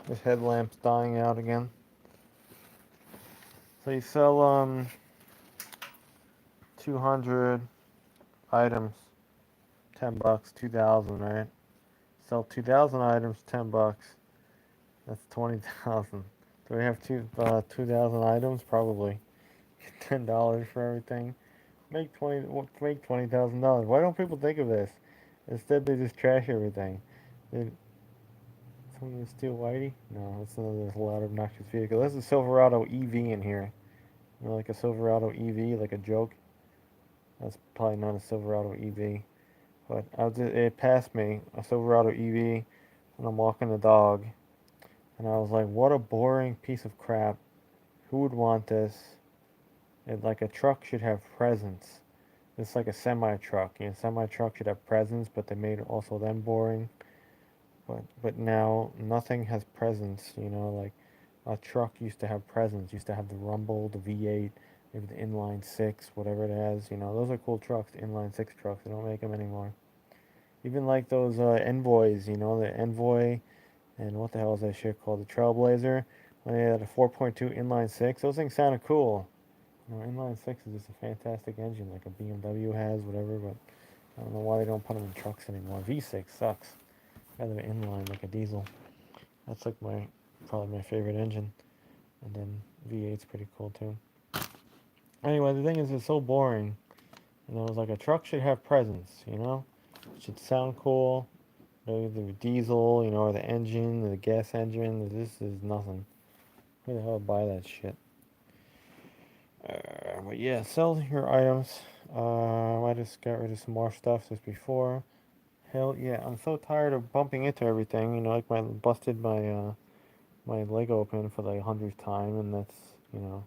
This headlamp's dying out again. So you sell 200 items, $10, 2,000, right? Sell 2,000 items, $10. That's 20,000. Do we have 2,000 items? Probably. $10 for everything. Make $20,000. Why don't people think of this? Instead, they just trash everything. They, Someone steal Whitey? No, that's another loud obnoxious vehicle. There's a Silverado EV in here. You know, like a Silverado EV, like a joke. That's probably not a Silverado EV. But it passed me, a Silverado EV, and I'm walking the dog. And I was like, what a boring piece of crap. Who would want this? Like a truck should have presence. It's like a semi truck. You know, semi truck should have presence, but they made also them boring. But now nothing has presence. You know, like a truck used to have presence. Used to have the rumble, the V8, maybe the inline six, whatever it has. You know, those are cool trucks. The inline six trucks. They don't make them anymore. Even like those Envoys. You know, the Envoy and what the hell is that shit called? The Trailblazer. When they had a 4.2 inline six, those things sounded cool. You know, inline six is just a fantastic engine, like a BMW has, whatever. But I don't know why they don't put them in trucks anymore. V6 sucks. Rather than inline like a diesel. That's like probably my favorite engine. And then V8's pretty cool too. Anyway, the thing is, it's so boring. And I was like, a truck should have presence, you know? It should sound cool. The diesel, you know, or the engine, or the gas engine. This is nothing. Who the hell would buy that shit? But yeah, sell your items. I just got rid of some more stuff just before. Hell yeah, I'm so tired of bumping into everything. You know, like busted my leg open for the 100th time, and that's, you know,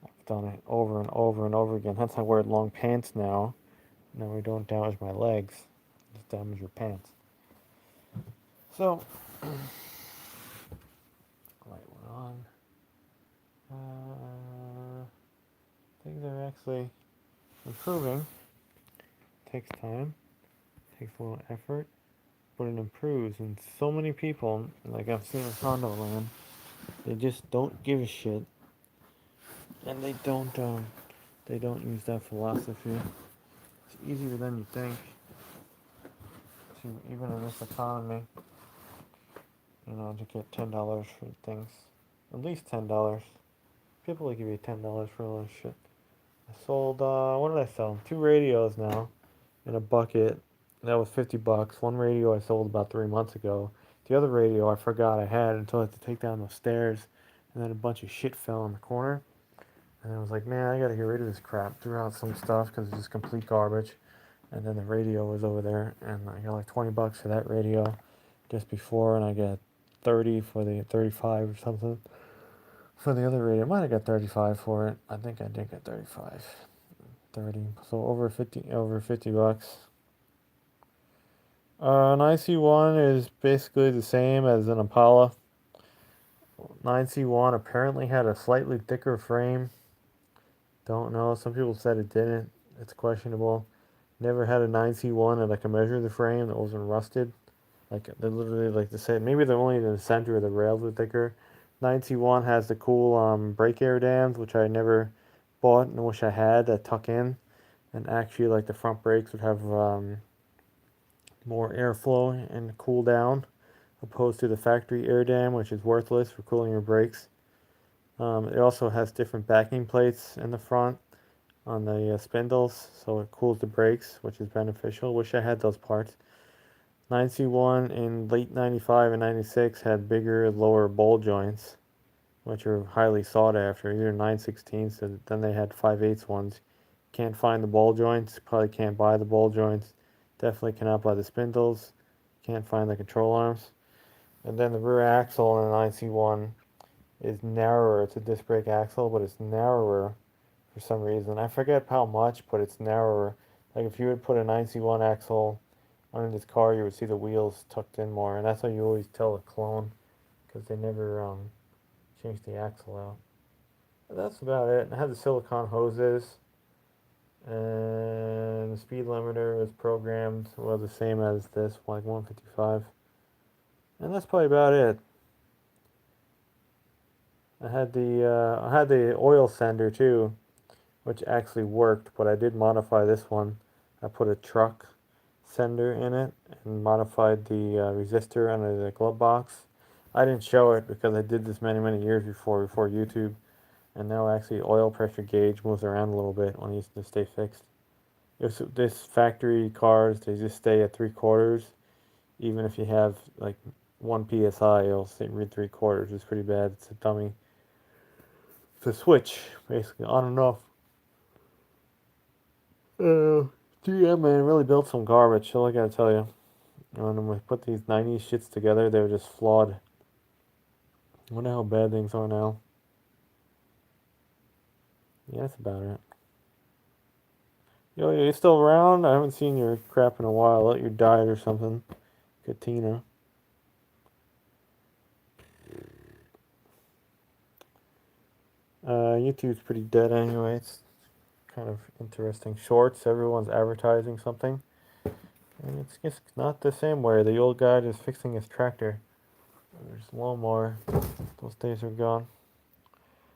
I've done it over and over and over again. Hence I wear long pants now. Now we don't damage my legs, just damage your pants. So, light one on. Things are actually improving. Takes time, takes a little effort, but it improves. And so many people, like I've seen in condo land, they just don't give a shit, and they don't use that philosophy. It's easier than you think to, even in this economy, you know, to get $10 for things. At least $10. People will give you $10 for all this shit. I sold what did I sell? 2 radios now in a bucket. That was $50. One radio I sold about 3 months ago. The other radio I forgot I had until I had to take down the stairs, and then a bunch of shit fell in the corner. And I was like, man, I gotta get rid of this crap. Threw out some stuff because it's just complete garbage. And then the radio was over there, and I got like $20 for that radio just before, and I got 30 for the 35 or something for the other radio. I might have got 35 for it. I think I did get 35. 30. So over $50. An IC1 is basically the same as an Impala. 9C1 apparently had a slightly thicker frame. Don't know. Some people said it didn't. It's questionable. Never had a 9C1 and I can measure the frame that wasn't rusted. Like they literally like to say maybe they're only in the center of the rails were thicker. 9C1 has the cool brake air dams, which I never bought and wish I had that tuck in. And actually, like the front brakes would have more airflow and cool down, opposed to the factory air dam, which is worthless for cooling your brakes. It also has different backing plates in the front on the spindles, so it cools the brakes, which is beneficial. Wish I had those parts. 9C1 in late 95 and 96 had bigger, lower ball joints, which are highly sought after. Either 916s, and then they had 5/8 ones. Can't find the ball joints, probably can't buy the ball joints. Definitely cannot buy the spindles. Can't find the control arms. And then the rear axle in an IC1 is narrower. It's a disc brake axle, but it's narrower for some reason. I forget how much, but it's narrower. Like if you would put an IC1 axle under this car, you would see the wheels tucked in more, and that's how you always tell a clone, because they never changed the axle out. But that's about it. It had the silicone hoses, and the speed limiter was programmed well the same as this, like 155. And that's probably about it. I had the oil sender too, which actually worked, but I did modify this one. I put a truck sender in it and modified the resistor under the glove box. I didn't show it because I did this many years before YouTube, and now actually oil pressure gauge moves around a little bit when it used to stay fixed. This factory cars, they just stay at 3/4. Even if you have like 1 psi, it'll read 3/4. It's pretty bad. It's a dummy. It's a switch, basically, on and off. GM, man, really built some garbage. All I gotta tell you. When we put these 90s shits together, they were just flawed. I wonder how bad things are now. Yeah, that's about it. Yo, you still around? I haven't seen your crap in a while. I thought you died or something. Katina. YouTube's pretty dead anyway. It's kind of interesting. Shorts, everyone's advertising something. And it's just not the same way. The old guy is fixing his tractor. There's a lawnmower. Those days are gone.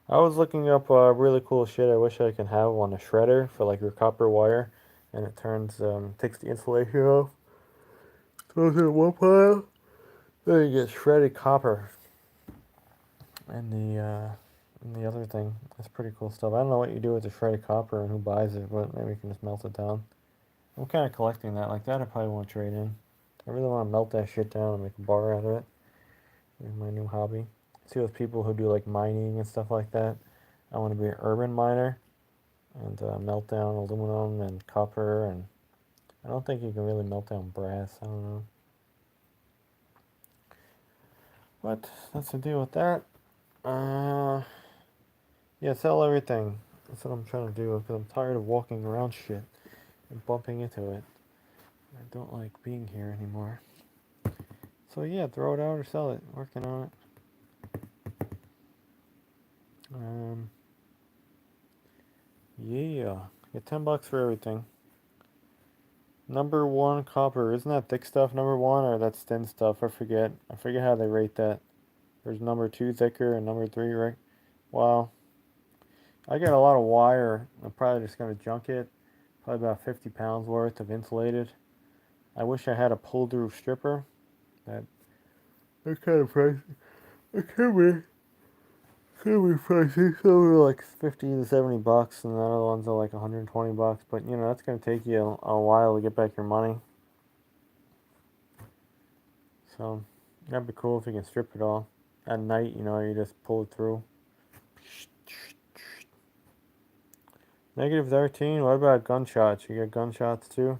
I was looking up really cool shit. I wish I could have on a shredder for like your copper wire, and it takes the insulation off, throws it in one pile, then you get shredded copper. And the other thing, that's pretty cool stuff. I don't know what you do with the shredded copper and who buys it, but maybe you can just melt it down. I'm kind of collecting that. Like that, I probably won't trade in. I really want to melt that shit down and make a bar out of it. It's my new hobby. See those people who do like mining and stuff like that. I want to be an urban miner and melt down aluminum and copper, and I don't think you can really melt down brass. I don't know. But that's the deal with that. Yeah, sell everything. That's what I'm trying to do because I'm tired of walking around shit and bumping into it. I don't like being here anymore. So yeah, throw it out or sell it. Working on it. Yeah, get $10 for everything. Number one copper, isn't that thick stuff number one or that's thin stuff? I forget. I forget how they rate that. There's number two thicker and number three, right? Wow. I got a lot of wire. I'm probably just gonna junk it. Probably about 50 pounds worth of insulated. I wish I had a pull through stripper. That kind of price. It could be pricey. Some are like 50 to 70 bucks, and the other ones are like 120 bucks. But you know that's gonna take you a while to get back your money. So that'd be cool if you can strip it all at night. You know, you just pull it through. Negative 13. What about gunshots? You get gunshots too?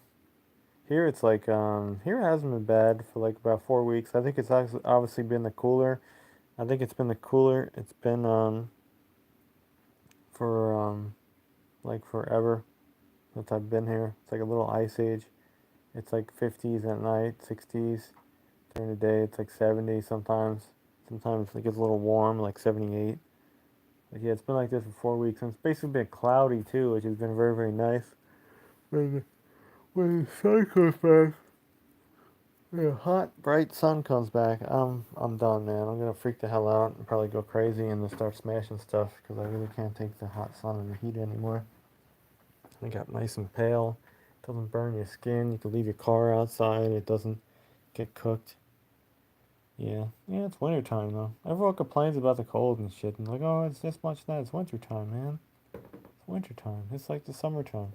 Here it's like here it hasn't been bad for like about 4 weeks. I think it's obviously been the cooler. I think it's been the cooler. It's been for like forever since I've been here. It's like a little ice age. It's like 50s at night, 60s during the day. It's like 70 sometimes. Sometimes it gets a little warm, like 78. But yeah, it's been like this for 4 weeks, and it's basically been cloudy too, which has been very nice. When the sun comes back, the hot, bright sun comes back, I'm done, man. I'm gonna freak the hell out and probably go crazy and then start smashing stuff because I really can't take the hot sun and the heat anymore. I got nice and pale. It doesn't burn your skin. You can leave your car outside. It doesn't get cooked. Yeah, it's winter time though. Everyone complains about the cold and shit, and like, oh, it's this much that. It's winter time, man. It's winter time. It's like the summertime.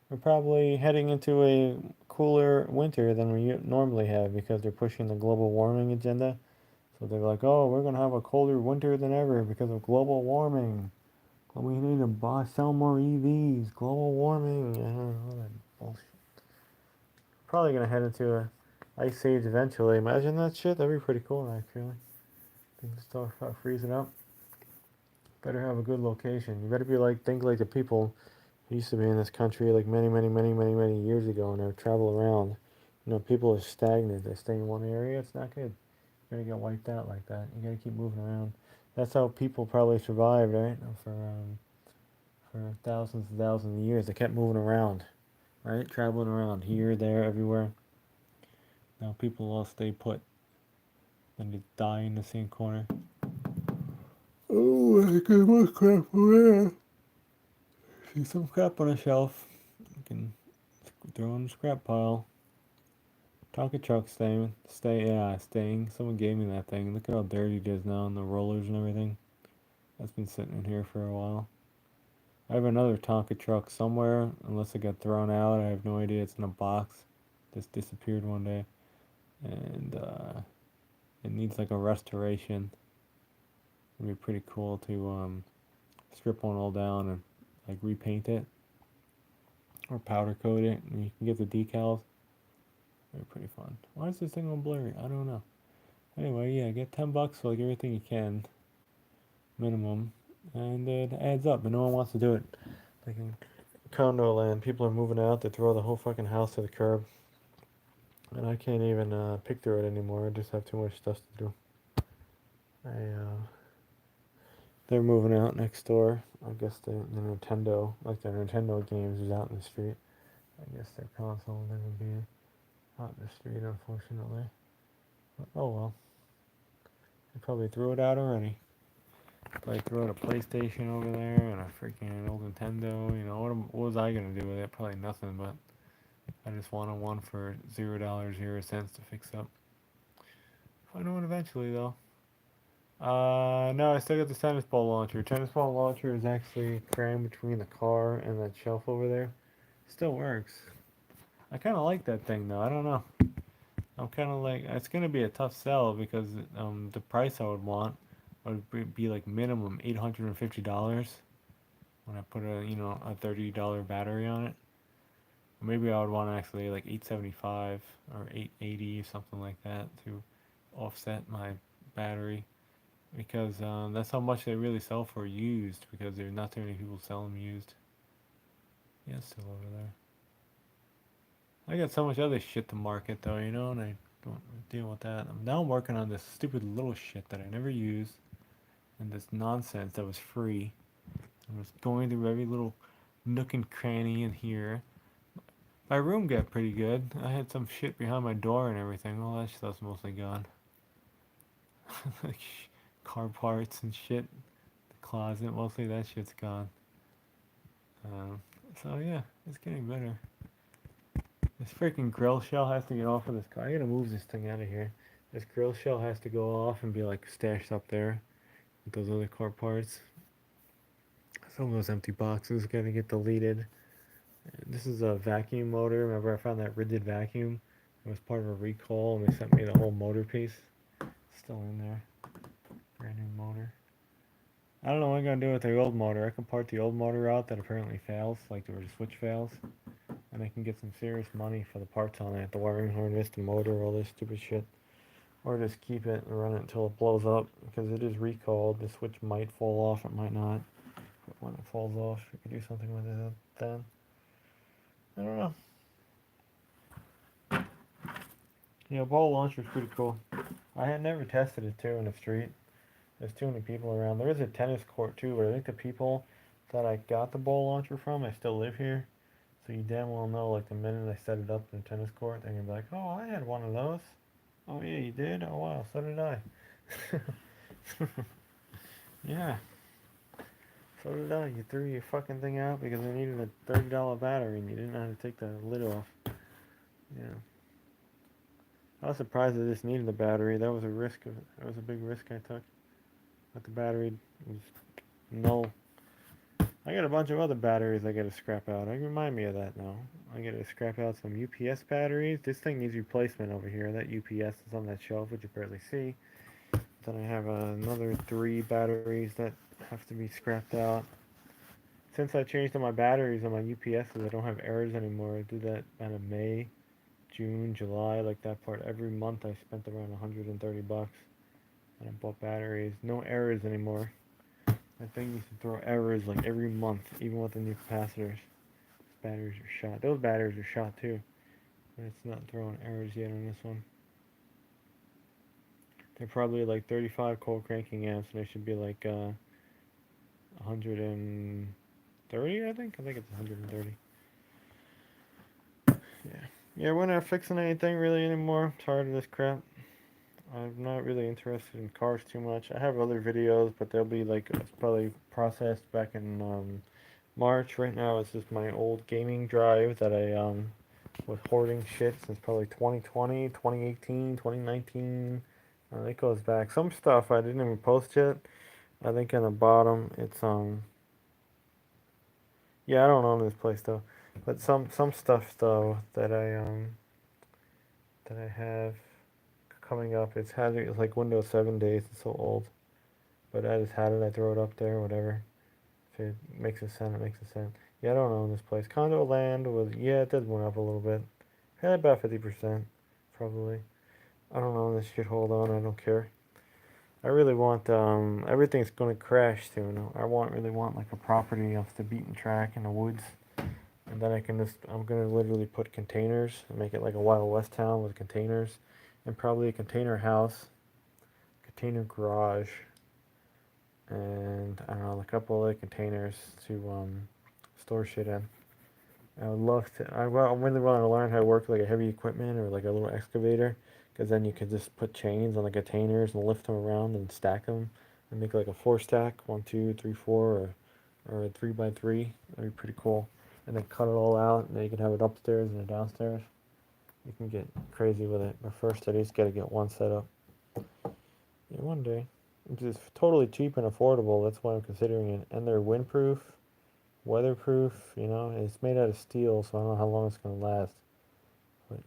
We're probably heading into a cooler winter than we normally have because they're pushing the global warming agenda. So they're like, oh, we're gonna have a colder winter than ever because of global warming. We need to sell more EVs. Global warming. All that bullshit. Probably gonna head into a ice age eventually. Imagine that shit. That'd be pretty cool, actually. Things start freezing up. Better have a good location. You better be like think like the people who used to be in this country like many years ago, and they would travel around. You know, people are stagnant. They stay in one area. It's not good. You're gonna get wiped out like that. You gotta keep moving around. That's how people probably survived, right? For thousands and thousands of years, they kept moving around, right? Traveling around here, there, everywhere. Now people all stay put. Then you die in the same corner. Oh my god, what crap over there? See some crap on a shelf. You can throw in the scrap pile. Tonka truck staying. Someone gave me that thing. Look at how dirty it is now, and the rollers and everything. That's been sitting in here for a while. I have another Tonka truck somewhere, unless it got thrown out. I have no idea. It's in a box. Just disappeared one day. And it needs like a restoration. It'd be pretty cool to strip one all down and like repaint it or powder coat it, and you can get the decals. They're pretty fun. Why is this thing all blurry? I don't know. Anyway, yeah, get $10 for like everything you can, minimum, and it adds up. But no one wants to do it. Like in condo land, people are moving out. They throw the whole fucking house to the curb, and I can't even pick through it anymore. I just have too much stuff to do. They're moving out next door. I guess the Nintendo, like their Nintendo games, is out in the street. I guess their console never be out in the street, unfortunately. But, oh well. They probably threw it out already. Probably threw out a PlayStation over there and a freaking old Nintendo. You know, what was I gonna do with it? Probably nothing, but I just wanted one for $0, 0 cents to fix up. Find one eventually, though. No, I still got the tennis ball launcher. Tennis ball launcher is actually crammed between the car and that shelf over there. Still works. I kind of like that thing, though. I don't know. I'm kind of like, it's gonna be a tough sell because the price I would want would be like minimum $850 when I put a $30 battery on it. Or maybe I would want actually like 875 or 880 something like that to offset my battery because that's how much they really sell for used because there's not too many people sell them used. Yeah, it's still over there. I got so much other shit to market though, and I don't deal with that. Now I'm working on this stupid little shit that I never used and this nonsense that was free. I was going through every little nook and cranny in here. My room got pretty good. I had some shit behind my door and everything. All that stuff's mostly gone. Like car parts and shit. The closet, mostly that shit's gone. Um, so yeah, it's getting better. This freaking grill shell has to get off of this car. I gotta move this thing out of here. This grill shell has to go off and be like stashed up there with those other car parts. Some of those empty boxes gotta get deleted. This is a vacuum motor. Remember I found that Rigid vacuum? It was part of a recall and they sent me the whole motor piece. Still in there. Brand new motor. I don't know what I'm gonna do with the old motor. I can part the old motor out that apparently fails, like where the switch fails. And I can get some serious money for the parts on it. The wiring harness, the motor, all this stupid shit. Or just keep it and run it until it blows up. Because it is recalled. The switch might fall off, it might not. But when it falls off, we can do something with it then. I don't know. Yeah, ball launcher's pretty cool. I had never tested it too in the street. There's too many people around. There is a tennis court too, but I think the people that I got the ball launcher from, I still live here. So you damn well know, like the minute I set it up in the tennis court, they're gonna be like, "Oh, I had one of those." "Oh yeah, you did? Oh wow, so did I." Yeah, so did I. You threw your fucking thing out because I needed a $30 battery and you didn't know how to take the lid off. Yeah. I was surprised I just needed the battery. That was a risk. That was a big risk I took. But the battery was null. I got a bunch of other batteries I gotta scrap out. Remind me of that now. I gotta scrap out some UPS batteries. This thing needs replacement over here. That UPS is on that shelf, which you barely see. Then I have another 3 batteries that have to be scrapped out. Since I changed all my batteries on my UPSs, I don't have errors anymore. I did that out of May, June, July, like that part. Every month I spent around $130 and I bought batteries. No errors anymore. That thing used to throw errors like every month, even with the new capacitors. Those batteries are shot. Those batteries are shot too. But it's not throwing errors yet on this one. They're probably like 35 cold cranking amps, and they should be like 130, I think. I think it's 130. Yeah. Yeah, we're not fixing anything really anymore. I'm tired of this crap. I'm not really interested in cars too much. I have other videos, but they'll be like probably processed back in March. Right now, it's just my old gaming drive that I was hoarding shit since probably 2020, 2018, 2019. It goes back. Some stuff I didn't even post yet. I think in the bottom it's yeah, I don't own this place though. But some stuff though that I have coming up. It's like Windows 7 days. It's so old. But I just had it. I throw it up there, whatever. If it makes a cent, it makes a cent. Yeah, I don't own this place. Condo land was, yeah, it did went up a little bit. Had about 50%, probably. I don't own this shit. Hold on, I don't care. I really want, everything's gonna crash soon. Really want like a property off the beaten track in the woods. And then I'm gonna literally put containers and make it like a Wild West town with containers. And probably a container house, container garage, and I don't know, a couple other containers to store shit in. I would love to. I really want to learn how to work like a heavy equipment or like a little excavator, because then you could just put chains on the containers and lift them around and stack them and make like a four stack, 1, 2, 3, 4, or a 3 by 3. That'd be pretty cool. And then cut it all out, and then you can have it upstairs and a downstairs. You can get crazy with it. But first, I just gotta get one set up. Yeah, one day. It's just totally cheap and affordable. That's why I'm considering it. And they're windproof, weatherproof. It's made out of steel, so I don't know how long it's gonna last. But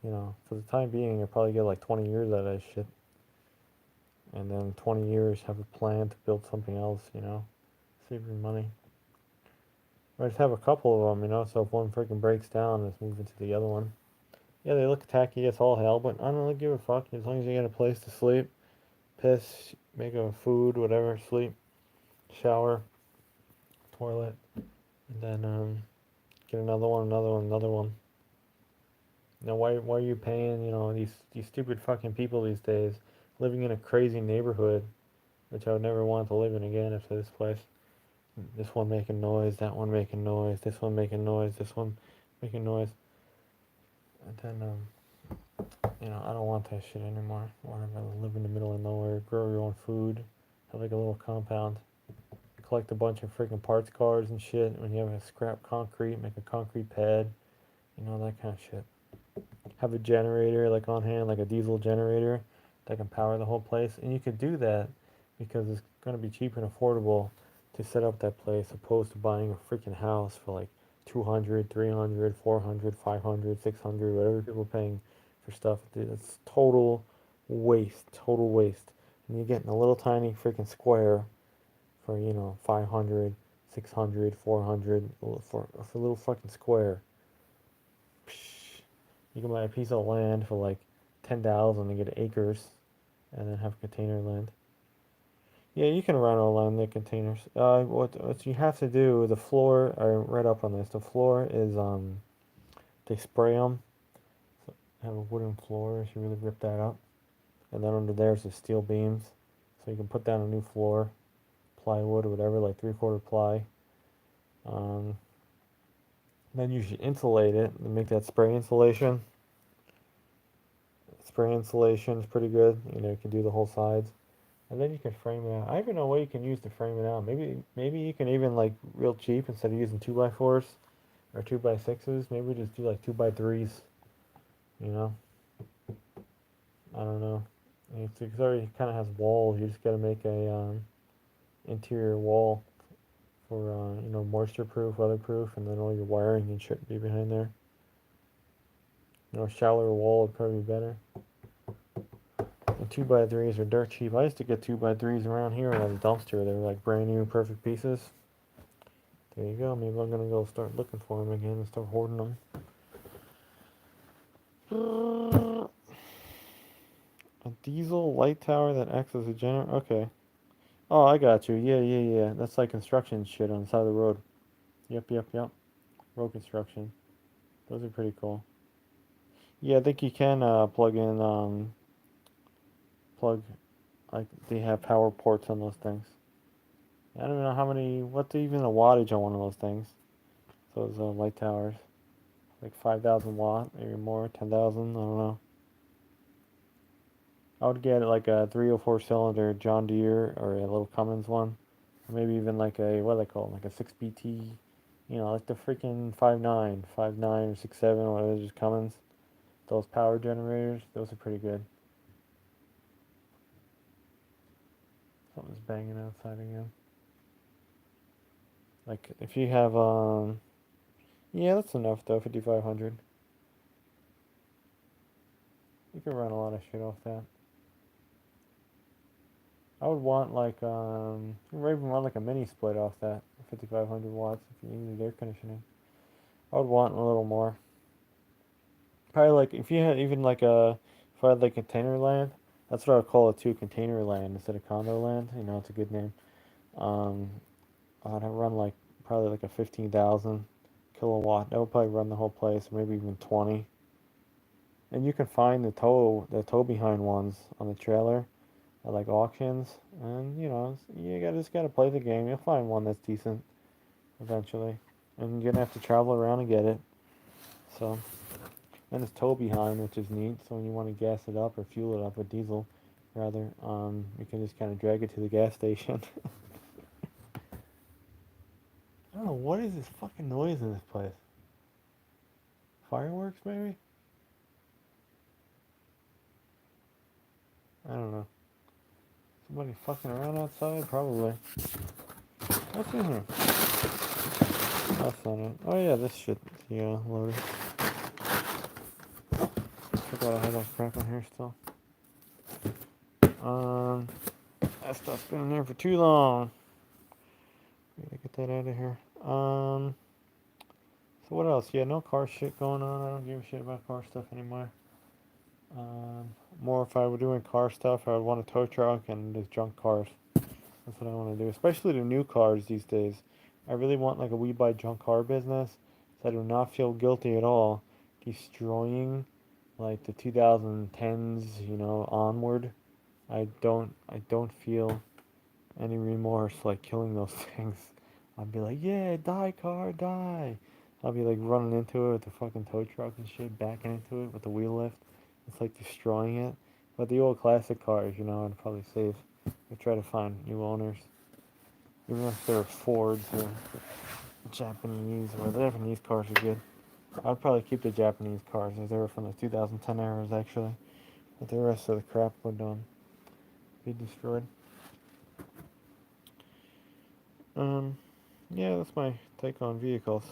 for the time being, you'll probably get like 20 years out of that shit. And then 20 years, have a plan to build something else. Save your money. Or just have a couple of them. So if one freaking breaks down, just move into the other one. Yeah, they look tacky as all hell, but I don't really give a fuck as long as you got a place to sleep, piss, make a food, whatever, sleep, shower, toilet, and then get another one, another one, another one. Why are you paying, these stupid fucking people these days living in a crazy neighborhood, which I would never want to live in again after this place. This one making noise, that one making noise, this one making noise, this one making noise. And then, I don't want that shit anymore. I want to live in the middle of nowhere, grow your own food, have like a little compound, collect a bunch of freaking parts cars and shit. When you have a scrap concrete, make a concrete pad, that kind of shit. Have a generator like on hand, like a diesel generator that can power the whole place. And you could do that because it's going to be cheap and affordable to set up that place opposed to buying a freaking house for like 200, 300, 400, 500, 600, whatever people are paying for stuff. It's total waste. And you're getting a little tiny freaking square for, 500, 600, 400 for a little fucking square. You can buy a piece of land for like 10,000 and get acres, and then have container land. Yeah, you can run all on the containers. What you have to do, the floor, I read up on this. The floor is they spray them. So have a wooden floor. You really rip that up, and then under there's the steel beams, so you can put down a new floor, plywood or whatever, like 3/4 ply. Um, then you should insulate it and make that spray insulation. Spray insulation is pretty good. You can do the whole sides. And then you can frame it out. I don't even know what you can use to frame it out. Maybe you can even like real cheap instead of using 2x4s or 2x6s. Maybe just do like 2x3s. You know, I don't know. It already kind of has walls. You just gotta make a interior wall for moisture proof, weatherproof, and then all your wiring and shit be behind there. A shallower wall would probably be better. And 2x3s are dirt cheap. I used to get 2x3s around here at a dumpster. They were like brand new, perfect pieces. There you go. Maybe I'm gonna go start looking for them again and start hoarding them. A diesel light tower that acts as a generator. Okay. Oh, I got you. Yeah. That's like construction shit on the side of the road. Yep. Road construction. Those are pretty cool. Yeah, I think you can plug in plug like they have power ports on those things. I don't know what's even the wattage on one of those things. Those light towers. Like 5,000 watt, maybe more, 10,000, I don't know. I would get like a 304 cylinder John Deere or a little Cummins one. Or maybe even like a, what do they call it? Like a 6BT. You know, like the freaking 5.9, 5.9 or 6.7, whatever, just Cummins. Those power generators, those are pretty good. Something's banging outside again. Like, if you have, yeah, that's enough though, 5,500. You can run a lot of shit off that. I would want like, you can even run like a mini split off that, 5,500 watts if you needed air conditioning. I would want a little more. Probably like, if you had even like a, if I had like container land, that's what I would call it too, container land instead of condo land. You know, it's a good name. Um, I'd run like, probably like a 15,000 kilowatt. That would probably run the whole place, maybe even 20. And you can find the tow behind ones on the trailer at like auctions. And you know, you gotta just gotta play the game. You'll find one that's decent eventually, and you're gonna have to travel around and get it. So, and it's tow behind, which is neat. So when you want to gas it up or fuel it up with diesel, rather, you can just kind of drag it to the gas station. I don't know what is this fucking noise in this place. Fireworks, maybe? I don't know. Somebody fucking around outside? Probably. What's in here? That's not it. Oh yeah, this shit. Yeah, loaded. Forgot I had that crap in here still. Um, that stuff's been in there for too long. Gotta get that out of here. So what else? Yeah, no car shit going on. I don't give a shit about car stuff anymore. More if I were doing car stuff, I would want a tow truck and just junk cars. That's what I want to do, especially the new cars these days. I really want like a we buy junk car business, so I do not feel guilty at all destroying like the 2010s, you know, onward. I don't feel any remorse like killing those things. I'd be like, yeah, die car, die. I'll be like running into it with the fucking tow truck and shit, backing into it with the wheel lift. It's like destroying it. But the old classic cars, you know, I'd probably save. I'd try to find new owners. Even if they're Fords or Japanese, or the Japanese cars are good. I'd probably keep the Japanese cars as they were from the 2010 eras actually. But the rest of the crap would be destroyed. Um, yeah, that's my take on vehicles.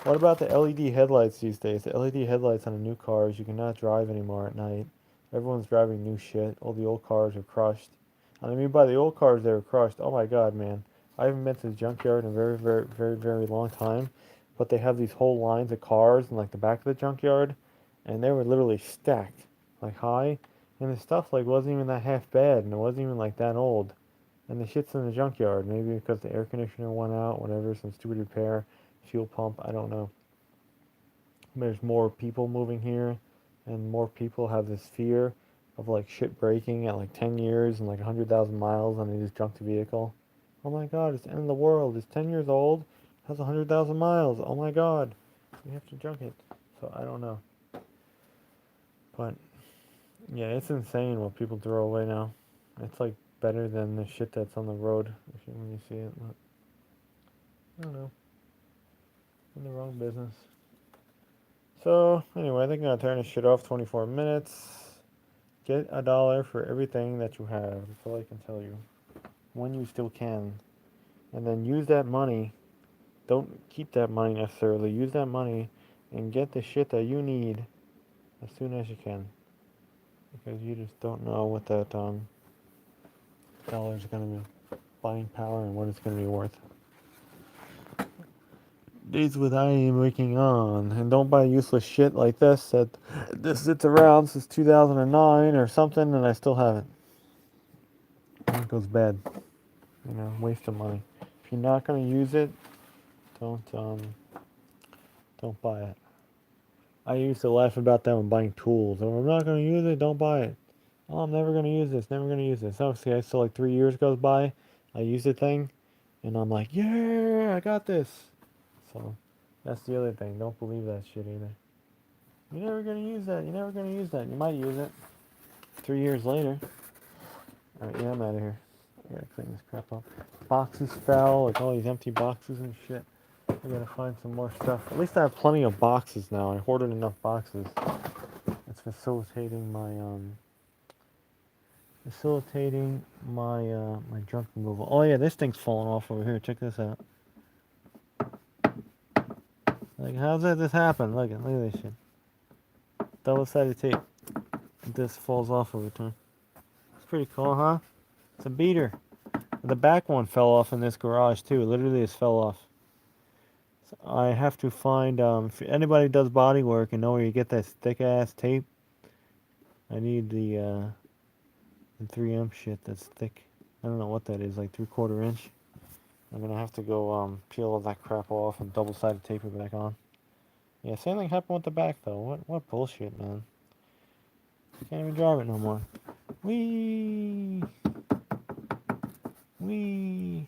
What about the LED headlights these days? The LED headlights on the new cars, you cannot drive anymore at night. Everyone's driving new shit. All the old cars are crushed. And I mean, by the old cars, they were crushed. Oh my god, man. I haven't been to the junkyard in a very, very, very, very long time. But they have these whole lines of cars in like the back of the junkyard. And they were literally stacked, like high. And the stuff like wasn't even that half bad. And it wasn't even like that old. And the shit's in the junkyard. Maybe because the air conditioner went out, whatever, some stupid repair, fuel pump, I don't know. There's more people moving here, and more people have this fear of like shit breaking at like 10 years and like 100,000 miles, and they just junk the vehicle. Oh my god, it's the end of the world. It's 10 years old, has 100,000 miles. Oh my god, we have to junk it. So I don't know. But yeah, it's insane what people throw away now. It's like better than the shit that's on the road when you see it. But I don't know. In the wrong business. So, anyway, I think I'm gonna turn this shit off. 24 minutes. Get $1 for everything that you have. That's all I can tell you. When you still can. And then use that money. Don't keep that money necessarily. Use that money and get the shit that you need as soon as you can. Because you just don't know what that dollar's gonna be buying power and what it's gonna be worth. Days with I am working on, and don't buy useless shit like this that this sits around since 2009 or something, and I still have it. And it goes bad. You know, waste of money. If you're not gonna use it, don't don't buy it. I used to laugh about that when buying tools. Oh, I'm not gonna use it. Don't buy it. Oh, I'm never gonna use this. Never gonna use this. Obviously, I still like 3 years goes by. I use the thing, and I'm like, yeah, I got this. So that's the other thing. Don't believe that shit either. You're never gonna use that. You're never gonna use that. You might use it 3 years later. Alright, yeah, I'm out of here. I gotta clean this crap up. Boxes fell, like all these empty boxes and shit. I gotta find some more stuff. At least I have plenty of boxes now. I hoarded enough boxes. It's facilitating my junk removal. Oh yeah, this thing's falling off over here. Check this out. Like, how's that just happen? Look at this shit. Double-sided tape. This falls off over time. It's pretty cool, huh? It's a beater. The back one fell off in this garage too. Literally, just fell off. So I have to find. If anybody does body work and know where you get that thick-ass tape, I need the 3M shit that's thick. I don't know what that is, like 3/4 inch. I'm gonna have to go peel all that crap off and double-sided tape it back on. Yeah, same thing happened with the back though. What bullshit, man. Can't even drive it no more. Whee! Whee!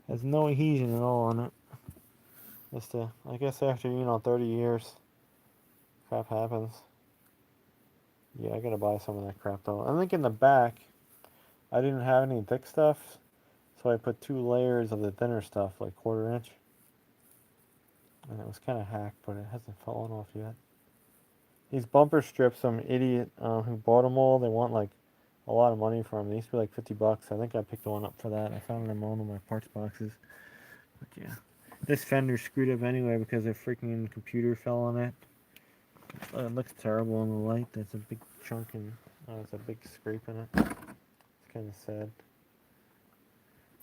Has no adhesion at all on it. Just I guess after 30 years, crap happens. Yeah, I gotta buy some of that crap though. I think in the back, I didn't have any thick stuff, so I put 2 layers of the thinner stuff, like 1/4 inch. And it was kind of hacked, but it hasn't fallen off yet. These bumper strips, some idiot who bought them all, they want like a lot of money for them. They used to be like 50 bucks. I think I picked one up for that. I found them in one of my parts boxes. But yeah. This fender's screwed up anyway because a freaking computer fell on it. It looks terrible in the light. There's a big chunk and there's a big scrape in it. It's kind of sad.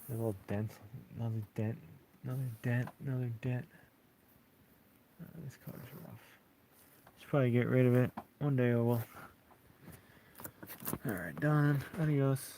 There's a little dent. Another dent. Another dent. Another dent. This car's rough. Should probably get rid of it. One day I will. Alright, done. Adios.